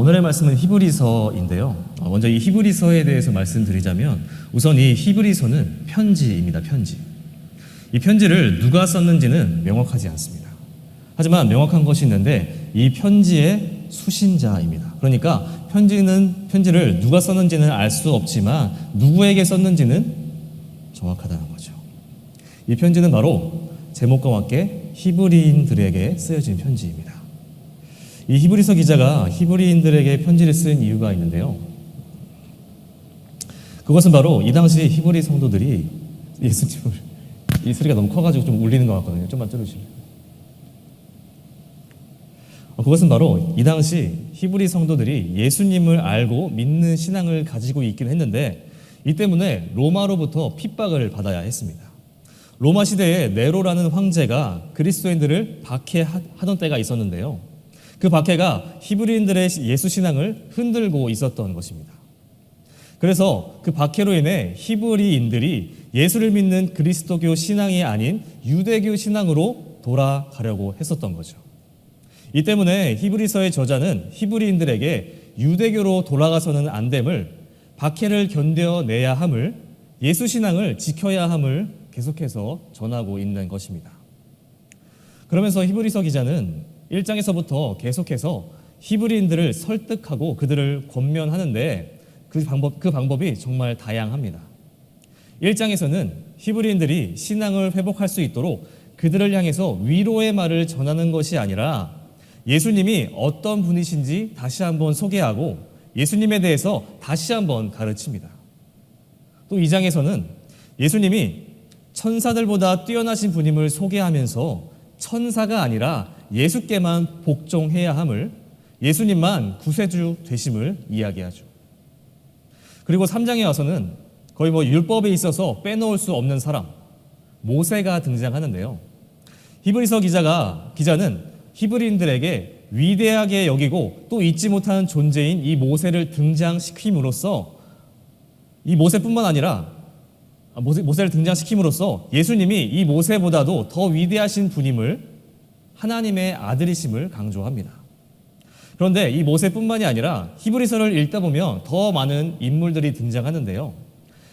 오늘의 말씀은 히브리서인데요. 먼저 이 히브리서에 대해서 말씀드리자면 우선 이 히브리서는 편지입니다. 편지. 이 편지를 누가 썼는지는 명확하지 않습니다. 하지만 명확한 것이 있는데 이 편지의 수신자입니다. 그러니까 편지를 누가 썼는지는 알 수 없지만 누구에게 썼는지는 정확하다는 거죠. 이 편지는 바로 제목과 함께 히브리인들에게 쓰여진 편지입니다. 이 히브리서 기자가 히브리인들에게 편지를 쓴 이유가 있는데요. 그것은 바로 이 당시 히브리 성도들이 예수님을, 이 소리가 너무 커가지고 좀 울리는 것 같거든요. 좀만 줄여주실래요? 그것은 바로 이 당시 히브리 성도들이 예수님을 알고 믿는 신앙을 가지고 있긴 했는데 이 때문에 로마로부터 핍박을 받아야 했습니다. 로마 시대에 네로라는 황제가 그리스도인들을 박해하던 때가 있었는데요. 그 박해가 히브리인들의 예수 신앙을 흔들고 있었던 것입니다. 그래서 그 박해로 인해 히브리인들이 예수를 믿는 그리스도교 신앙이 아닌 유대교 신앙으로 돌아가려고 했었던 거죠. 이 때문에 히브리서의 저자는 히브리인들에게 유대교로 돌아가서는 안 됨을, 박해를 견뎌내야 함을, 예수 신앙을 지켜야 함을 계속해서 전하고 있는 것입니다. 그러면서 히브리서 기자는 1장에서부터 계속해서 히브리인들을 설득하고 그들을 권면하는데 그 방법이 정말 다양합니다. 1장에서는 히브리인들이 신앙을 회복할 수 있도록 그들을 향해서 위로의 말을 전하는 것이 아니라 예수님이 어떤 분이신지 다시 한번 소개하고 예수님에 대해서 다시 한번 가르칩니다. 또 2장에서는 예수님이 천사들보다 뛰어나신 분임을 소개하면서 천사가 아니라 예수께만 복종해야 함을, 예수님만 구세주 되심을 이야기하죠. 그리고 3장에 와서는 거의 율법에 있어서 빼놓을 수 없는 사람, 모세가 등장하는데요. 히브리서 기자는 히브리인들에게 위대하게 여기고 또 잊지 못하는 존재인 이 모세를 등장시킴으로써 이 모세뿐만 아니라 모세를 등장시킴으로써 예수님이 이 모세보다도 더 위대하신 분임을, 하나님의 아들이심을 강조합니다. 그런데 이 모세뿐만이 아니라 히브리서를 읽다 보면 더 많은 인물들이 등장하는데요.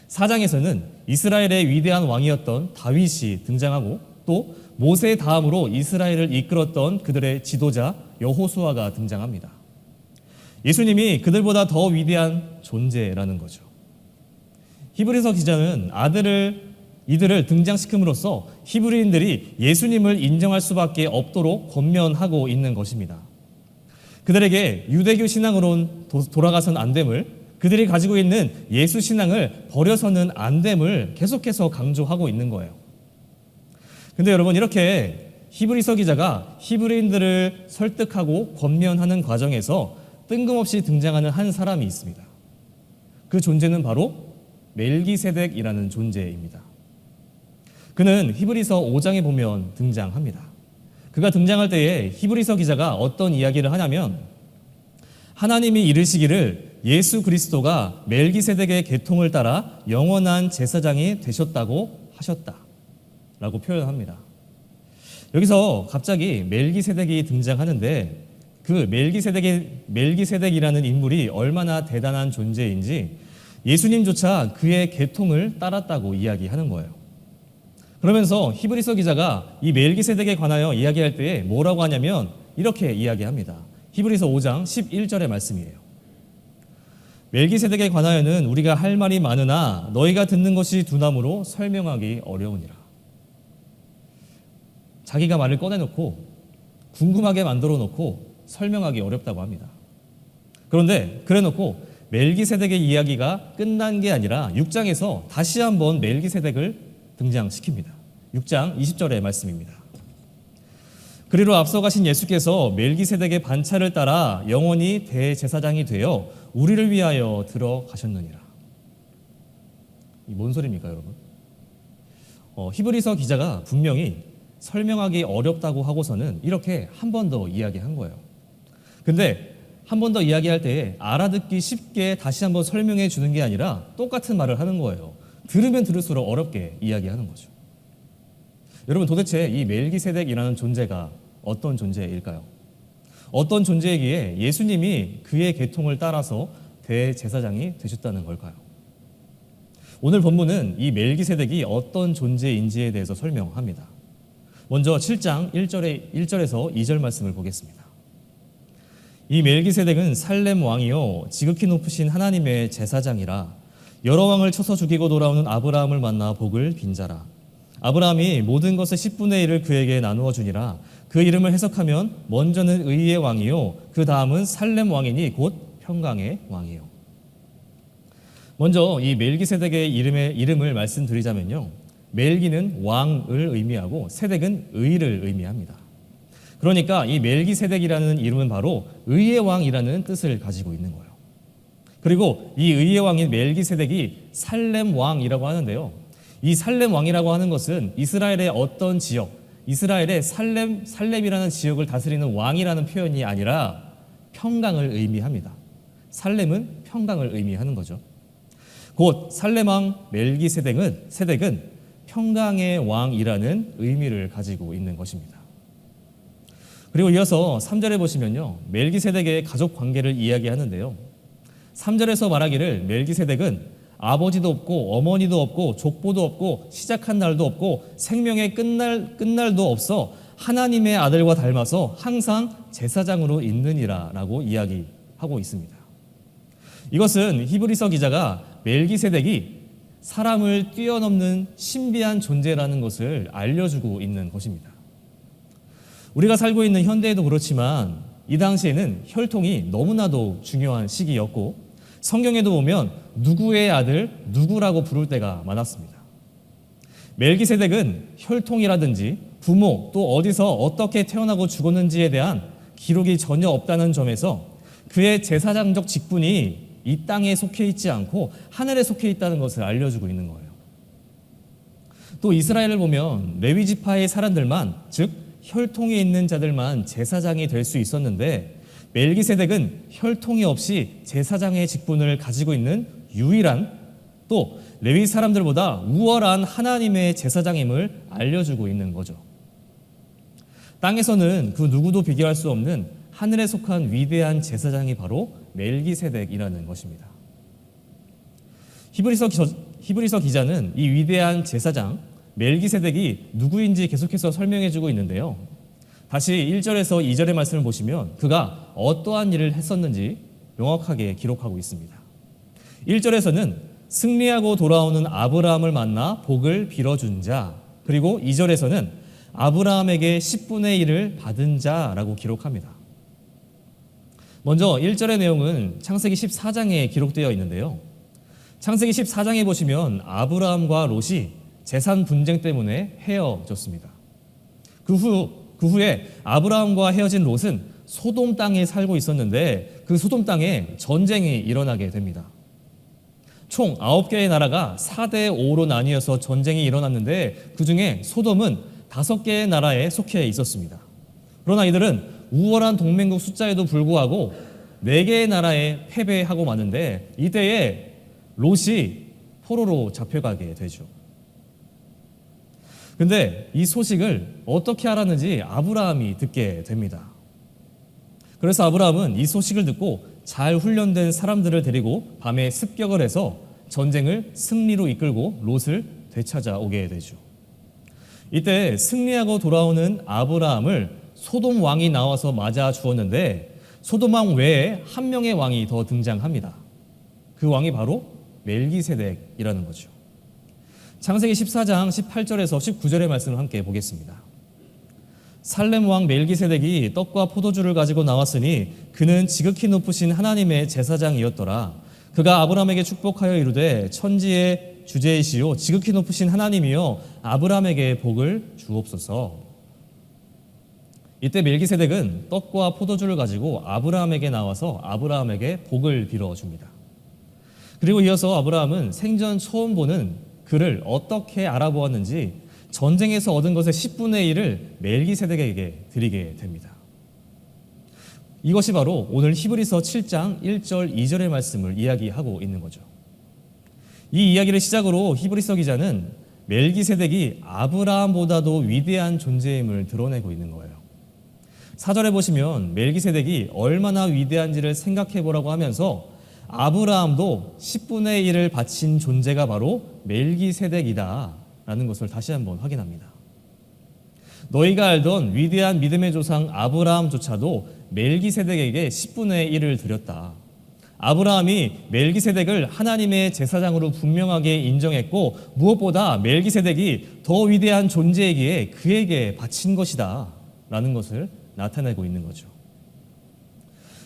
4장에서는 이스라엘의 위대한 왕이었던 다윗이 등장하고 또 모세 다음으로 이스라엘을 이끌었던 그들의 지도자 여호수아가 등장합니다. 예수님이 그들보다 더 위대한 존재라는 거죠. 히브리서 기자는 이들을 등장시킴으로써 히브리인들이 예수님을 인정할 수밖에 없도록 권면하고 있는 것입니다. 그들에게 유대교 신앙으로 돌아가선 안 됨을, 그들이 가지고 있는 예수 신앙을 버려서는 안 됨을 계속해서 강조하고 있는 거예요. 근데 여러분, 이렇게 히브리서 기자가 히브리인들을 설득하고 권면하는 과정에서 뜬금없이 등장하는 한 사람이 있습니다. 그 존재는 바로 멜기세덱이라는 존재입니다. 그는 히브리서 5장에 보면 등장합니다. 그가 등장할 때에 히브리서 기자가 어떤 이야기를 하냐면 하나님이 이르시기를 예수 그리스도가 멜기세덱의 계통을 따라 영원한 제사장이 되셨다고 하셨다라고 표현합니다. 여기서 갑자기 멜기세덱이 등장하는데 그 멜기세덱이라는 인물이 얼마나 대단한 존재인지 예수님조차 그의 계통을 따랐다고 이야기하는 거예요. 그러면서 히브리서 기자가 이 멜기세덱에 관하여 이야기할 때에 뭐라고 하냐면 이렇게 이야기합니다. 히브리서 5장 11절의 말씀이에요. 멜기세덱에 관하여는 우리가 할 말이 많으나 너희가 듣는 것이 두나무로 설명하기 어려우니라. 자기가 말을 꺼내놓고 궁금하게 만들어 놓고 설명하기 어렵다고 합니다. 그런데 그래놓고 멜기세덱의 이야기가 끝난 게 아니라 6장에서 다시 한번 멜기세덱을 등장시킵니다. 6장 20절의 말씀입니다. 그리로 앞서 가신 예수께서 멜기세덱의 반차를 따라 영원히 대제사장이 되어 우리를 위하여 들어가셨느니라. 이 뭔 소리입니까, 여러분? 히브리서 기자가 분명히 설명하기 어렵다고 하고서는 이렇게 한 번 더 이야기한 거예요. 근데 한 번 더 이야기할 때에 알아듣기 쉽게 다시 한번 설명해 주는 게 아니라 똑같은 말을 하는 거예요. 들으면 들을수록 어렵게 이야기하는 거죠. 여러분, 도대체 이 멜기세덱이라는 존재가 어떤 존재일까요? 어떤 존재이기에 예수님이 그의 계통을 따라서 대제사장이 되셨다는 걸까요? 오늘 본문은 이 멜기세덱이 어떤 존재인지에 대해서 설명합니다. 먼저 7장 1절에서 2절 말씀을 보겠습니다. 이 멜기세덱은 살렘 왕이요 지극히 높으신 하나님의 제사장이라 여러 왕을 쳐서 죽이고 돌아오는 아브라함을 만나 복을 빈 자라. 아브라함이 모든 것의 10분의 1을 그에게 나누어 주니라. 그 이름을 해석하면 먼저는 의의 왕이요 그 다음은 살렘 왕이니 곧 평강의 왕이요. 먼저 이 멜기세덱의 이름을 말씀드리자면요, 멜기는 왕을 의미하고 세덱은 의를 의미합니다. 그러니까 이 멜기세덱이라는 이름은 바로 의의 왕이라는 뜻을 가지고 있는 거예요. 그리고 이 의의 왕인 멜기세덱이 살렘 왕이라고 하는데요, 이 살렘 왕이라고 하는 것은 이스라엘의 어떤 지역, 이스라엘의 살렘이라는 지역을 다스리는 왕이라는 표현이 아니라 평강을 의미합니다. 살렘은 평강을 의미하는 거죠. 곧 살렘 왕 멜기세덱은 평강의 왕이라는 의미를 가지고 있는 것입니다. 그리고 이어서 3절에 보시면요, 멜기세덱의 가족 관계를 이야기하는데요, 3절에서 말하기를 멜기세덱은 아버지도 없고 어머니도 없고 족보도 없고 시작한 날도 없고 생명의 끝날도 없어 하나님의 아들과 닮아서 항상 제사장으로 있느니라 라고 이야기하고 있습니다. 이것은 히브리서 기자가 멜기세덱이 사람을 뛰어넘는 신비한 존재라는 것을 알려주고 있는 것입니다. 우리가 살고 있는 현대에도 그렇지만 이 당시에는 혈통이 너무나도 중요한 시기였고 성경에도 보면 누구의 아들 누구라고 부를 때가 많았습니다. 멜기세덱은 혈통이라든지 부모 또 어디서 어떻게 태어나고 죽었는지에 대한 기록이 전혀 없다는 점에서 그의 제사장적 직분이 이 땅에 속해 있지 않고 하늘에 속해 있다는 것을 알려주고 있는 거예요. 또 이스라엘을 보면 레위 지파의 사람들만, 즉 혈통이 있는 자들만 제사장이 될 수 있었는데 멜기세덱은 혈통이 없이 제사장의 직분을 가지고 있는 유일한, 또 레위 사람들보다 우월한 하나님의 제사장임을 알려주고 있는 거죠. 땅에서는 그 누구도 비교할 수 없는 하늘에 속한 위대한 제사장이 바로 멜기세덱이라는 것입니다. 히브리서 기자는 이 위대한 제사장 멜기세덱이 누구인지 계속해서 설명해주고 있는데요, 다시 1절에서 2절의 말씀을 보시면 그가 어떠한 일을 했었는지 명확하게 기록하고 있습니다. 1절에서는 승리하고 돌아오는 아브라함을 만나 복을 빌어준 자, 그리고 2절에서는 아브라함에게 10분의 1을 받은 자라고 기록합니다. 먼저 1절의 내용은 창세기 14장에 기록되어 있는데요, 창세기 14장에 보시면 아브라함과 롯이 재산 분쟁 때문에 헤어졌습니다. 그 후에 아브라함과 헤어진 롯은 소돔 땅에 살고 있었는데 그 소돔 땅에 전쟁이 일어나게 됩니다. 총 9개의 나라가 4대 5로 나뉘어서 전쟁이 일어났는데 그 중에 소돔은 5개의 나라에 속해 있었습니다. 그러나 이들은 우월한 동맹국 숫자에도 불구하고 4개의 나라에 패배하고 마는데 이때에 롯이 포로로 잡혀가게 되죠. 근데 이 소식을 어떻게 알았는지 아브라함이 듣게 됩니다. 그래서 아브라함은 이 소식을 듣고 잘 훈련된 사람들을 데리고 밤에 습격을 해서 전쟁을 승리로 이끌고 롯을 되찾아오게 되죠. 이때 승리하고 돌아오는 아브라함을 소돔 왕이 나와서 맞아 주었는데 소돔 왕 외에 한 명의 왕이 더 등장합니다. 그 왕이 바로 멜기세덱이라는 거죠. 창세기 14장 18절에서 19절의 말씀을 함께 보겠습니다. 살렘 왕 멜기세덱이 떡과 포도주를 가지고 나왔으니 그는 지극히 높으신 하나님의 제사장이었더라. 그가 아브라함에게 축복하여 이르되 천지의 주제이시요 지극히 높으신 하나님이여 아브라함에게 복을 주옵소서. 이때 멜기세덱은 떡과 포도주를 가지고 아브라함에게 나와서 아브라함에게 복을 빌어줍니다. 그리고 이어서 아브라함은 생전 처음 보는 그를 어떻게 알아보았는지 전쟁에서 얻은 것의 10분의 1을 멜기세덱에게 드리게 됩니다. 이것이 바로 오늘 히브리서 7장 1절 2절의 말씀을 이야기하고 있는 거죠. 이 이야기를 시작으로 히브리서 기자는 멜기세덱이 아브라함보다도 위대한 존재임을 드러내고 있는 거예요. 4절에 보시면 멜기세덱이 얼마나 위대한지를 생각해 보라고 하면서 아브라함도 10분의 1을 바친 존재가 바로 멜기세덱이다 라는 것을 다시 한번 확인합니다. 너희가 알던 위대한 믿음의 조상 아브라함조차도 멜기세덱에게 10분의 1을 드렸다. 아브라함이 멜기세덱을 하나님의 제사장으로 분명하게 인정했고 무엇보다 멜기세덱이 더 위대한 존재이기에 그에게 바친 것이다 라는 것을 나타내고 있는 거죠.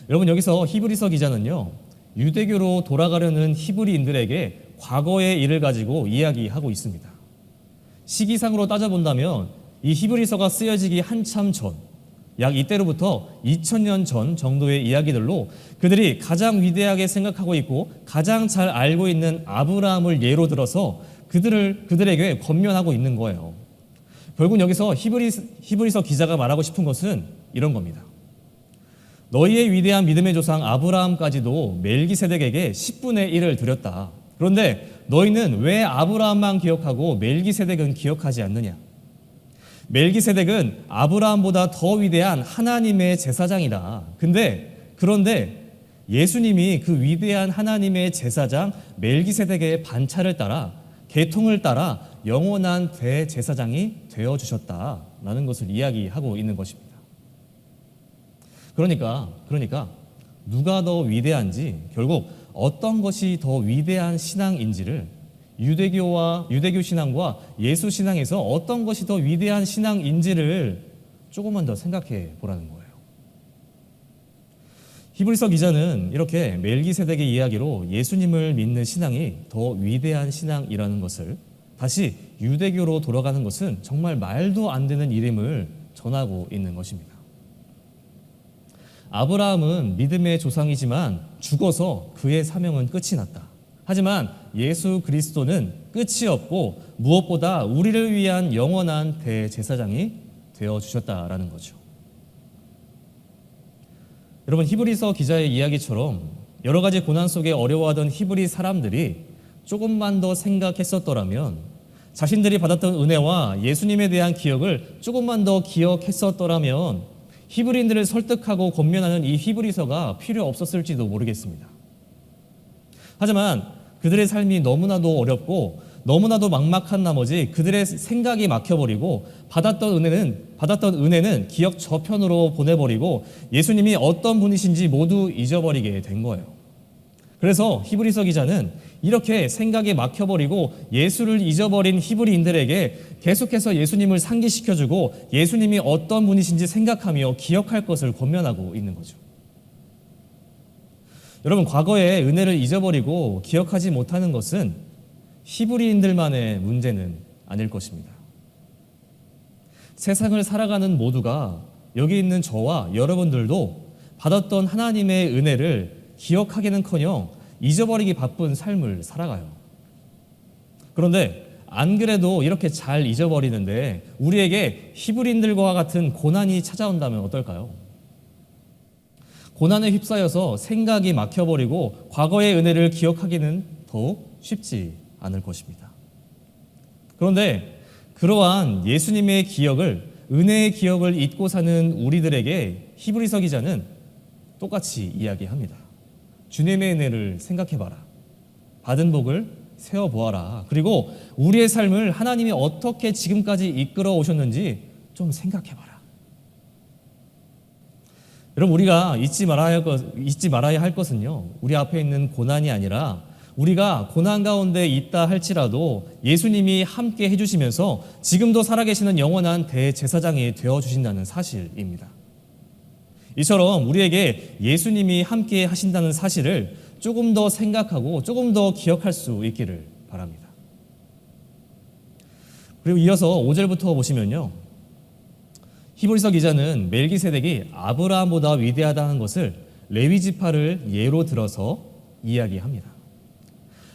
여러분, 여기서 히브리서 기자는요, 유대교로 돌아가려는 히브리인들에게 과거의 일을 가지고 이야기하고 있습니다. 시기상으로 따져본다면 이 히브리서가 쓰여지기 한참 전, 약 이때로부터 2000년 전 정도의 이야기들로 그들이 가장 위대하게 생각하고 있고 가장 잘 알고 있는 아브라함을 예로 들어서 그들에게 권면하고 있는 거예요. 결국 여기서 히브리서 기자가 말하고 싶은 것은 이런 겁니다. 너희의 위대한 믿음의 조상 아브라함까지도 멜기세덱에게 10분의 1을 드렸다. 그런데 너희는 왜 아브라함만 기억하고 멜기세덱은 기억하지 않느냐? 멜기세덱은 아브라함보다 더 위대한 하나님의 제사장이다. 그런데 예수님이 그 위대한 하나님의 제사장 멜기세덱의 반차를 따라 계통을 따라 영원한 대제사장이 되어주셨다라는 것을 이야기하고 있는 것입니다. 그러니까 누가 더 위대한지, 결국 어떤 것이 더 위대한 신앙인지를 유대교 신앙과 예수 신앙에서 어떤 것이 더 위대한 신앙인지를 조금만 더 생각해 보라는 거예요. 히브리서 기자는 이렇게 멜기세덱의 이야기로 예수님을 믿는 신앙이 더 위대한 신앙이라는 것을, 다시 유대교로 돌아가는 것은 정말 말도 안 되는 일임을 전하고 있는 것입니다. 아브라함은 믿음의 조상이지만 죽어서 그의 사명은 끝이 났다. 하지만 예수 그리스도는 끝이 없고 무엇보다 우리를 위한 영원한 대제사장이 되어주셨다라는 거죠. 여러분, 히브리서 기자의 이야기처럼 여러 가지 고난 속에 어려워하던 히브리 사람들이 조금만 더 생각했었더라면, 자신들이 받았던 은혜와 예수님에 대한 기억을 조금만 더 기억했었더라면 히브리인들을 설득하고 권면하는 이 히브리서가 필요 없었을지도 모르겠습니다. 하지만 그들의 삶이 너무나도 어렵고 너무나도 막막한 나머지 그들의 생각이 막혀버리고 받았던 은혜는 기억 저편으로 보내버리고 예수님이 어떤 분이신지 모두 잊어버리게 된 거예요. 그래서 히브리서 기자는 이렇게 생각이 막혀버리고 예수를 잊어버린 히브리인들에게 계속해서 예수님을 상기시켜주고 예수님이 어떤 분이신지 생각하며 기억할 것을 권면하고 있는 거죠. 여러분, 과거의 은혜를 잊어버리고 기억하지 못하는 것은 히브리인들만의 문제는 아닐 것입니다. 세상을 살아가는 모두가, 여기 있는 저와 여러분들도 받았던 하나님의 은혜를 기억하기는커녕 잊어버리기 바쁜 삶을 살아가요. 그런데 안 그래도 이렇게 잘 잊어버리는데 우리에게 히브리인들과 같은 고난이 찾아온다면 어떨까요? 고난에 휩싸여서 생각이 막혀버리고 과거의 은혜를 기억하기는 더욱 쉽지 않을 것입니다. 그런데 그러한 예수님의 기억을, 은혜의 기억을 잊고 사는 우리들에게 히브리서 기자는 똑같이 이야기합니다. 주님의 은혜를 생각해봐라. 받은 복을 세어보아라. 그리고 우리의 삶을 하나님이 어떻게 지금까지 이끌어 오셨는지 좀 생각해봐라. 여러분, 우리가 잊지 말아야 할 것은요, 우리 앞에 있는 고난이 아니라 우리가 고난 가운데 있다 할지라도 예수님이 함께 해주시면서 지금도 살아계시는 영원한 대제사장이 되어주신다는 사실입니다. 이처럼 우리에게 예수님이 함께 하신다는 사실을 조금 더 생각하고 조금 더 기억할 수 있기를 바랍니다. 그리고 이어서 5절부터 보시면요, 히브리서 기자는 멜기세덱이 아브라함보다 위대하다는 것을 레위 지파를 예로 들어서 이야기합니다.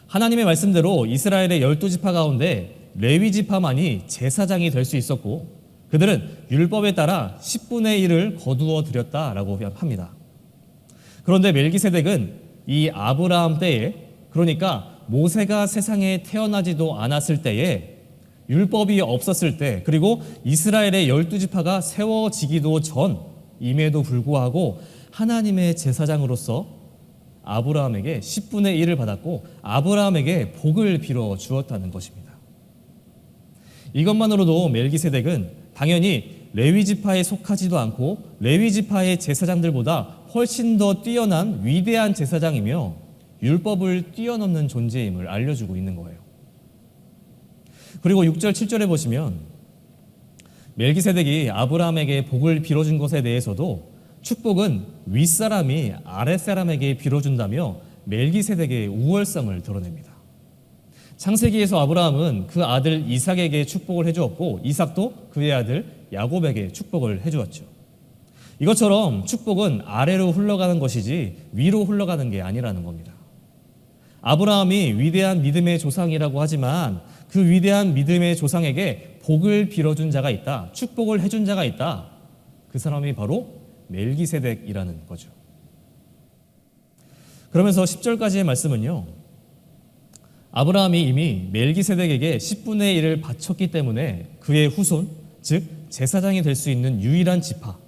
하나님의 말씀대로 이스라엘의 12지파 가운데 레위 지파만이 제사장이 될 수 있었고 그들은 율법에 따라 10분의 1을 거두어 드렸다라고 합니다. 그런데 멜기세덱은 이 아브라함 때에, 그러니까 모세가 세상에 태어나지도 않았을 때에, 율법이 없었을 때, 그리고 이스라엘의 12지파가 세워지기도 전 임에도 불구하고 하나님의 제사장으로서 아브라함에게 10분의 1을 받았고 아브라함에게 복을 빌어 주었다는 것입니다. 이것만으로도 멜기세덱은 당연히 레위 지파에 속하지도 않고 레위 지파의 제사장들보다 훨씬 더 뛰어난 위대한 제사장이며 율법을 뛰어넘는 존재임을 알려주고 있는 거예요. 그리고 6절, 7절에 보시면 멜기세덱이 아브라함에게 복을 빌어준 것에 대해서도 축복은 윗사람이 아랫사람에게 빌어준다며 멜기세덱의 우월성을 드러냅니다. 창세기에서 아브라함은 그 아들 이삭에게 축복을 해주었고 이삭도 그의 아들 야곱에게 축복을 해주었죠. 이것처럼 축복은 아래로 흘러가는 것이지 위로 흘러가는 게 아니라는 겁니다. 아브라함이 위대한 믿음의 조상이라고 하지만 그 위대한 믿음의 조상에게 복을 빌어준 자가 있다, 축복을 해준 자가 있다. 그 사람이 바로 멜기세덱이라는 거죠. 그러면서 10절까지의 말씀은요, 아브라함이 이미 멜기세덱에게 10분의 1을 바쳤기 때문에 그의 후손, 즉 제사장이 될 수 있는 유일한 지파,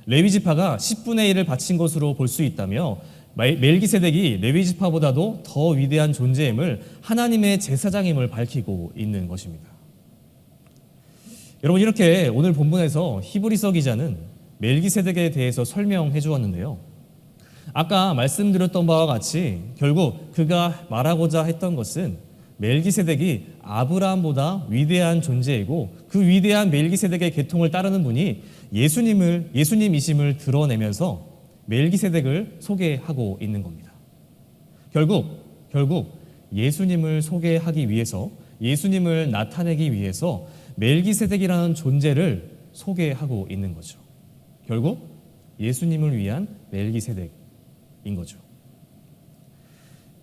레위 지파가 10분의 1을 바친 것으로 볼 수 있다며 멜기세덱이 레위 지파보다도 더 위대한 존재임을, 하나님의 제사장임을 밝히고 있는 것입니다. 여러분, 이렇게 오늘 본문에서 히브리서 기자는 멜기세덱에 대해서 설명해 주었는데요. 아까 말씀드렸던 바와 같이 결국 그가 말하고자 했던 것은 멜기세덱이 아브라함보다 위대한 존재이고 그 위대한 멜기세덱의 계통을 따르는 분이 예수님이심을 드러내면서 멜기세덱을 소개하고 있는 겁니다. 결국 예수님을 소개하기 위해서, 예수님을 나타내기 위해서 멜기세덱이라는 존재를 소개하고 있는 거죠. 결국 예수님을 위한 멜기세덱인 거죠.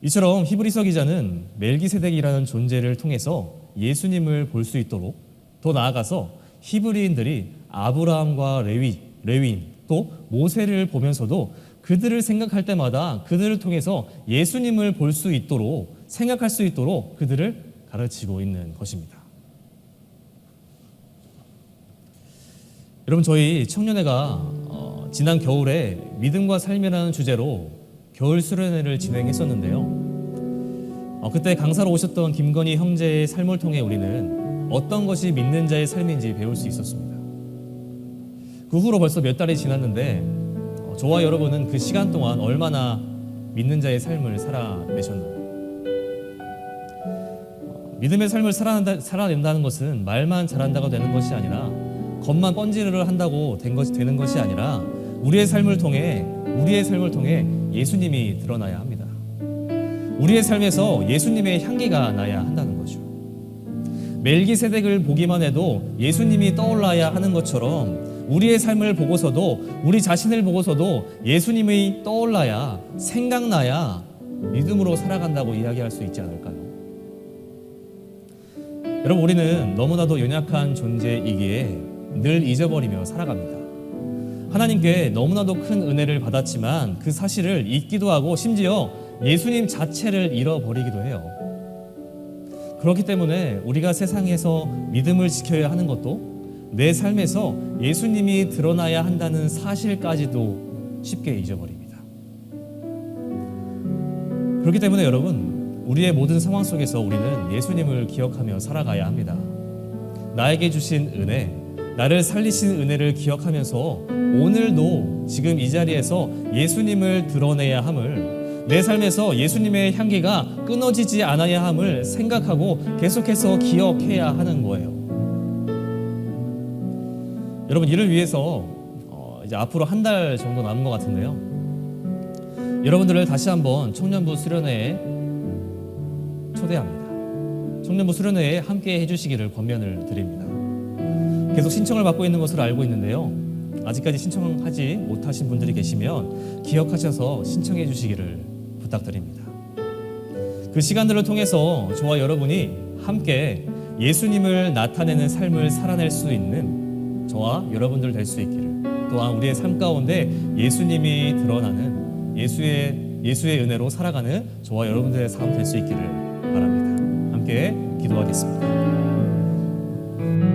이처럼 히브리서 기자는 멜기세덱이라는 존재를 통해서 예수님을 볼 수 있도록, 더 나아가서 히브리인들이 아브라함과 레위인 또 모세를 보면서도 그들을 생각할 때마다 그들을 통해서 예수님을 볼 수 있도록, 생각할 수 있도록 그들을 가르치고 있는 것입니다. 여러분, 저희 청년회가 지난 겨울에 믿음과 삶이라는 주제로 겨울 수련회를 진행했었는데요. 그때 강사로 오셨던 김건희 형제의 삶을 통해 우리는 어떤 것이 믿는 자의 삶인지 배울 수 있었습니다. 그 후로 벌써 몇 달이 지났는데 저와 여러분은 그 시간 동안 얼마나 믿는 자의 삶을 살아내셨나요? 믿음의 삶을 살아낸다는 것은 말만 잘한다고 되는 것이 아니라, 겉만 번지르르 한다고 되는 것이 아니라 우리의 삶을 통해 예수님이 드러나야 합니다. 우리의 삶에서 예수님의 향기가 나야 한다는 거죠. 멜기세덱을 보기만 해도 예수님이 떠올라야 하는 것처럼 우리의 삶을 보고서도, 우리 자신을 보고서도 예수님이 떠올라야, 생각나야 믿음으로 살아간다고 이야기할 수 있지 않을까요? 여러분, 우리는 너무나도 연약한 존재이기에 늘 잊어버리며 살아갑니다. 하나님께 너무나도 큰 은혜를 받았지만 그 사실을 잊기도 하고 심지어 예수님 자체를 잃어버리기도 해요. 그렇기 때문에 우리가 세상에서 믿음을 지켜야 하는 것도 내 삶에서 예수님이 드러나야 한다는 사실까지도 쉽게 잊어버립니다. 그렇기 때문에 여러분, 우리의 모든 상황 속에서 우리는 예수님을 기억하며 살아가야 합니다. 나에게 주신 은혜, 나를 살리신 은혜를 기억하면서 오늘도 지금 이 자리에서 예수님을 드러내야 함을, 내 삶에서 예수님의 향기가 끊어지지 않아야 함을 생각하고 계속해서 기억해야 하는 거예요. 여러분, 이를 위해서 이제 앞으로 한 달 정도 남은 것 같은데요. 여러분들을 다시 한번 청년부 수련회에 초대합니다. 청년부 수련회에 함께 해주시기를 권면을 드립니다. 계속 신청을 받고 있는 것으로 알고 있는데요. 아직까지 신청하지 못하신 분들이 계시면 기억하셔서 신청해 주시기를 부탁드립니다. 그 시간들을 통해서 저와 여러분이 함께 예수님을 나타내는 삶을 살아낼 수 있는 저와 여러분들 될 수 있기를, 또한 우리의 삶 가운데 예수님이 드러나는 예수의 은혜로 살아가는 저와 여러분들의 삶 될 수 있기를 바랍니다. 함께 기도하겠습니다.